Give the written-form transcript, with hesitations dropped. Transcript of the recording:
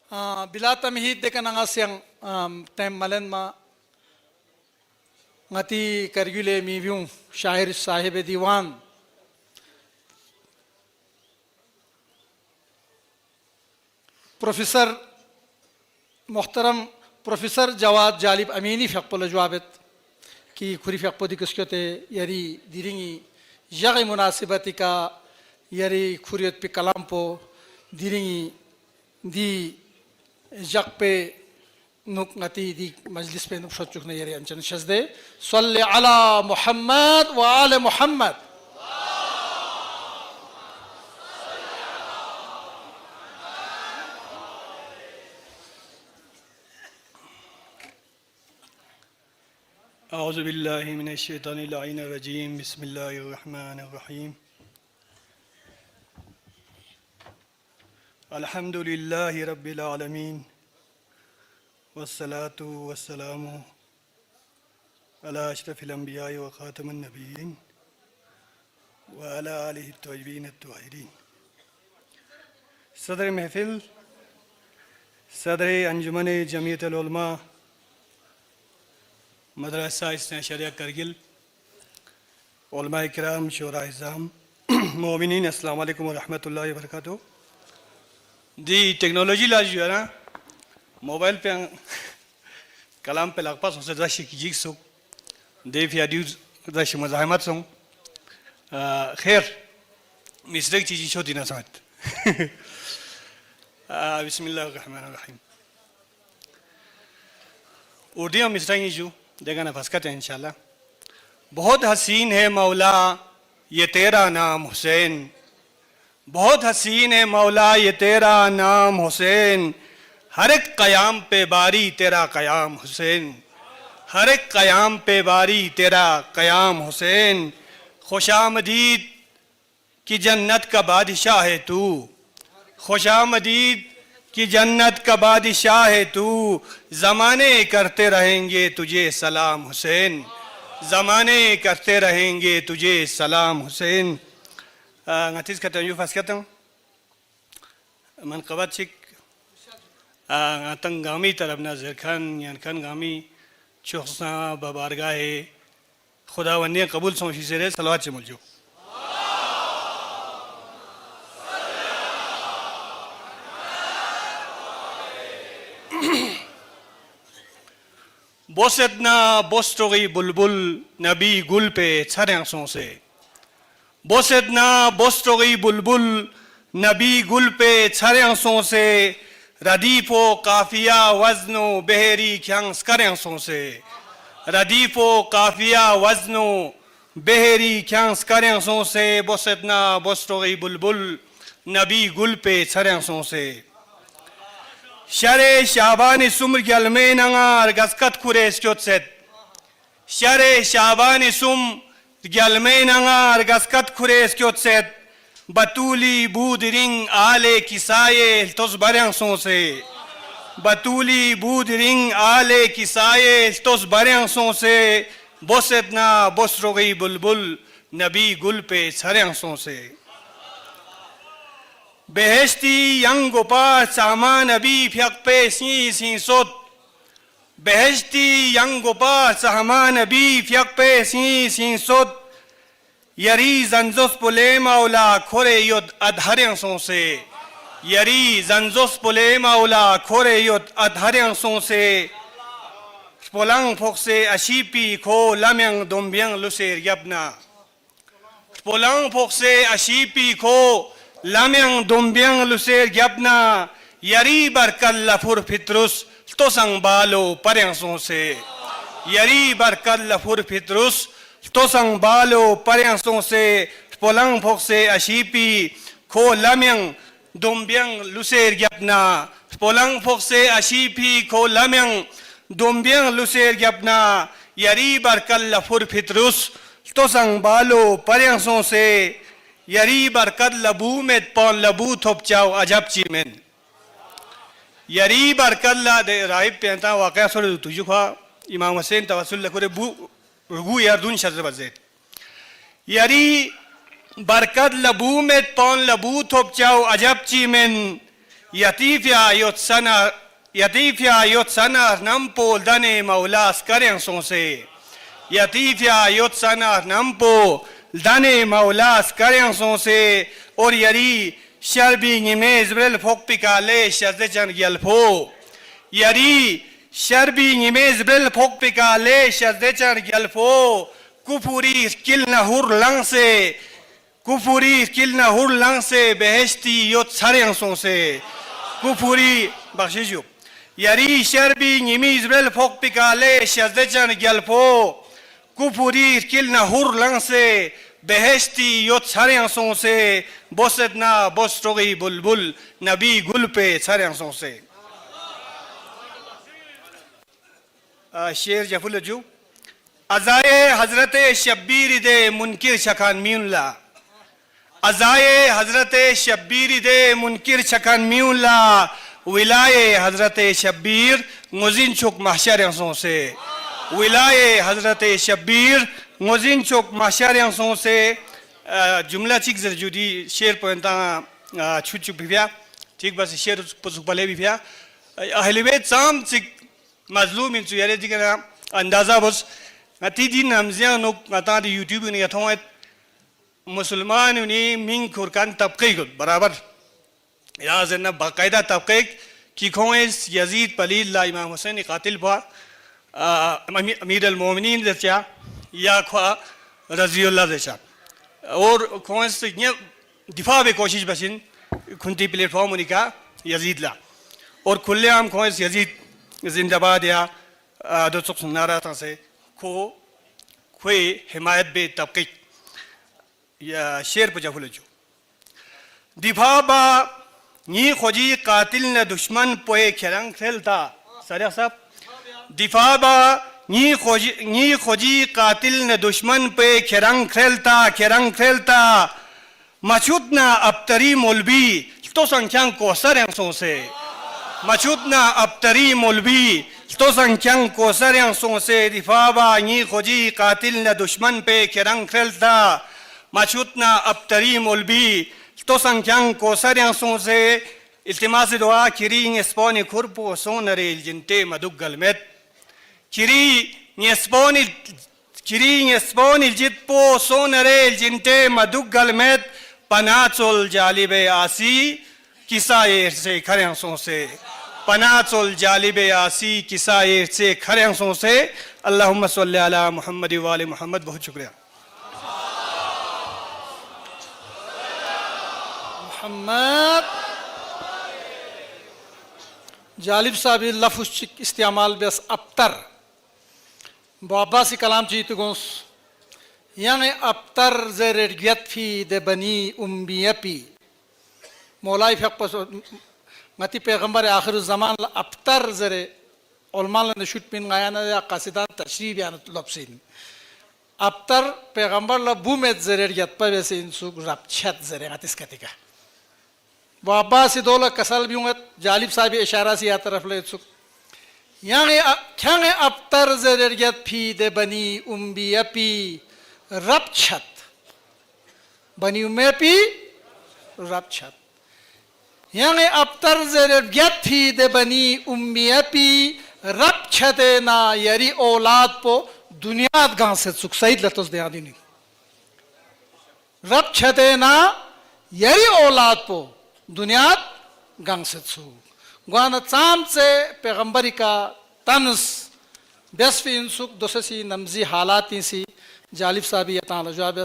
Bila tamhid de kananga siang tem malen ma ngati kargule mi vyung शायर साहिब दीवान professor मोहतरम professor Jawad Jalib Amini फ़क्पल जवाबत की खुरी फ़क्पदी किसके यरी दिरिंगी यग मुनासिबती का यरी खुरियत पे कलाम पो दिरिंगी दी जग पे नुक नती दी मजलिस पे नुक शचुक ने यरी अंचन शज़दे सल्ले अला मुहम्मद व आले मुहम्मद أعوذ بالله من الشيطان اللعين الرجيم بسم الله الرحمن الرحيم الحمد لله رب العالمين والصلاة والسلام على أشرف الأنبياء وخاتم النبيين وعلى آله الطيبين الطاهرين صدر محفل صدر انجمن جمعیت العلماء मदरसा इस्ना शरिया करगिल उलमा इकराम शोरा इज़ाम मोमिनीन अस्सलाम वालेकुम व रहमतुल्लाहि व बरकातहू दी टेक्नोलॉजी लाज जो है ना मोबाइल पे कलाम पे लगपास उसे दर्शी की जिग सुख देव या ड्यूज दर्शी मज़ाहिमत सुख खैर मिस्टेक चीज़ छोटी ना समझ बिस्मिल्लाहिर्रहमानिर्रहीम उर्दू में मिस्टेक जो देखा ना फसकत है इंशाल्लाह। बहुत हसीन है मौला ये तेरा नाम हुसैन, बहुत हसीन है मौला ये तेरा नाम हुसैन, हर एक क़याम पे बारी तेरा क़याम हुसैन, हर एक क़याम पे बारी तेरा क़याम हुसैन, खुशामदीद की जन्नत का बादशाह है तू, खुशामदीद कि जन्नत का बादशाह है तू, ज़माने करते रहेंगे तुझे सलाम हुसैन, ज़माने करते रहेंगे तुझे सलाम Hussain. ngatiz kata yu fas kata man qabat chik ngatang gami taraf nazar khan yan khan gami chokhsa babargahe खुदावंदी कबूल सोची से रे सलवात से मुलजो बोसेदना बोस्टोगी बुलबुल नबी गुल पे छरेंसों से, बोसेदना बोस्टोगी बुलबुल नबी गुल पे छरेंसों से, रदीफो काफिया वजनो बहरी ख्यांस करेंसों से, रदीफो काफिया वजनो बहरी ख्यांस करेंसों से, बोसेदना बोस्टोगी बुलबुल नबी गुल पे छरेंसों से। शरे शाबान सुम्र गलमे नंगार गस्कत कुरेस चोत्सेत, शरे शाबान सुम्र गलमे नंगार गस्कत कुरेस चोत्सेत, बतूली बूदरिंग आले किसाये तोस बरेंसों से, बतूली बूदरिंग आले किसाये तोस बरेंसों से, बोसेदना बोसरोगी बुलबुल नबी गुल पे छरेंसों से। बेहश्ती यंग गोपाल सामान अभी फ्यक पे सी सी सोत, बेहश्ती यंग गोपाल सामान अभी फ्यक पे सी सी सोत, यरी जंजोस पुले मौला खोरे युद्ध अधर्यों से, यरी जंजोस पुले मौला खोरे युद्ध अधर्यों से, पोलंग फोक से अशीपी खो लम्यंग दुम्बियंग लुसेर यबना, पोलंग फोक से अशीपी खो लाम्यंग दुम्बियंग लुसेर ग्यापना, यरी बरकल लफुर फित्रुस तो संग बालो पर्यांसों से, यरी बरकल लफुर फित्रुस तो संग बालो पर्यांसों से, पोलंग फोक से अशीपी खो लाम्यंग दुम्बियंग लुसेर ग्यापना, पोलंग फोक से अशीपी खो लाम्यंग दुम्बियंग लुसेर ग्यापना, यरी बरकल लफुर फित्रुस तो संग बालो पर्यांसों से, यरी बरकत लबू में पौन लबू थोप चाओ अजब चीमेन, यरी बरकत ला दे राइब पेंता वाकया सोरे तुझु खा इमाम हुसैन तवसुल लकुरे बू रुगु यारदून शर्त बजे, यरी बरकत लबू में पौन लबू थोप चाओ अजब चीमेन, Yatifya yot sana nampo dane maulas karyang sonse. Yatifya yot sana nampo dane maulas karyang sonse. Or yari sharbi ngimez brel fokpika le shazechan gyalpo. Yari sharbi ngimez brel fokpika le shazechan gyalpo. Kufuri kilna hur langse. Kufuri kilna hur langse beheshti yot saryang sonse. Kufuri bakshijo. Yari sharbi ngimiz brel fokpika le shazechan gyalpo. Kufuri kilna hur langse beheshti yot saryang sonse. Bosetna bostrogi bulbul nabi gulpe saryang sonse. शेर जफुल जो अजाए हजरत शब्बीर दे मुनकिर शखान मियुल्ला अजाए हजरत शब्बीर दे मुनकिर शखान मियुल्ला विलाए हजरत शब्बीर मुजिन चुक महशर से विलाए हजरत शब्बीर मुजिन चुक महशर से जुमला चिक जुदी शेर पता छुट चुक भी ठीक बस शेर पुसुक भले भी अहलबेत साम चिक मजलूम इन यारे दिखना अंदाजा बस ngati din namzia no ngata di YouTube ni athonget मुसलमान ने मिंग खुरकान तबके को बराबर या जना बाकायदा तबके की खोएस यजीद पलील ला इमाम हुसैन कातिल बा अमीर अल मोमिनीन जचा या ख्वा रज़ियल्लाह जचा और खोएस ये दिफा बे कोशिश बसिन खुंती प्लेटफॉर्म उनका यजीद ला और खुले आम खोएस यजीद जिंदाबाद या दो चुक नारा था से खो खोए हिमायत बे तबके या शेर पर जफुल जो दिफाबा नी खोजी कातिल न दुश्मन पोए खेरंग खेलता सरिया साहब दिफाबा नी खोजी कातिल न दुश्मन पे खेरंग खेलता मचुतना अबतरी मौलवी तो संख्यांग कोसर यांसों से मचुतना अबतरी मौलवी तो संख्यांग कोसर यांसों से दिफाबा नी खोजी कातिल न दुश्मन पे खेरंग खेलता मचुतना अबतरी मौलवी तो संख्यांग कोसर यांसों से इल्तिमास दुआ किरी स्पोनी खुरपो सोनरे जिनते मदुगल में किरी स्पोनी जितपो सोनरे जिनते मदुगल में पनाचोल जालिबे आसी किसाए से खरेंसों से पनाचोल जालिबे आसी किसाए से खरेंसों से अल्लाहुम्मा सल्ली अला मुहम्मद व आले मुहम्मद। बहुत शुक्रिया। मोहम्मद जालिब साहब लफ्ज़ इस्तेमाल बस अबतर बाबासी कलाम चीत गोस यानी अबतर ज़रेडियत फी दे बनी उम्बियपी मौलाई फ़क़ मती पैगंबर आखिर ज़मान अबतर ज़रे उलमाल ने शुट पिन गायना या कासिदा तशरीफ यानी लफ्ज़ीन अबतर पैगंबर लबू में ज़रेडियत पर वैसे इंसुक रब्छत ज़रे आतिश कतिका बाबा से दौलत कसल भी हूँ जालिब साहब इशारा से या तरफ ले सुख यानी क्या अबतर ज़रेडियत फी दे बनी उम्बियपी रब्छत बनी उम्बियपी रब्छत यानी अबतर ज़रेडियत फी दे बनी उम्बियपी रब्छत ना यरी औलाद पो दुनियाद गांव से सुख सईद लतुस दे आदि नहीं रब्छत ना यरी औलाद पो दुनियात गंग से छू गुआना चाम से पैगंबरी का तन्स बेसफी इंसुक दोससी नमजी हालाती सी जालिब साहब ये ताला जवाब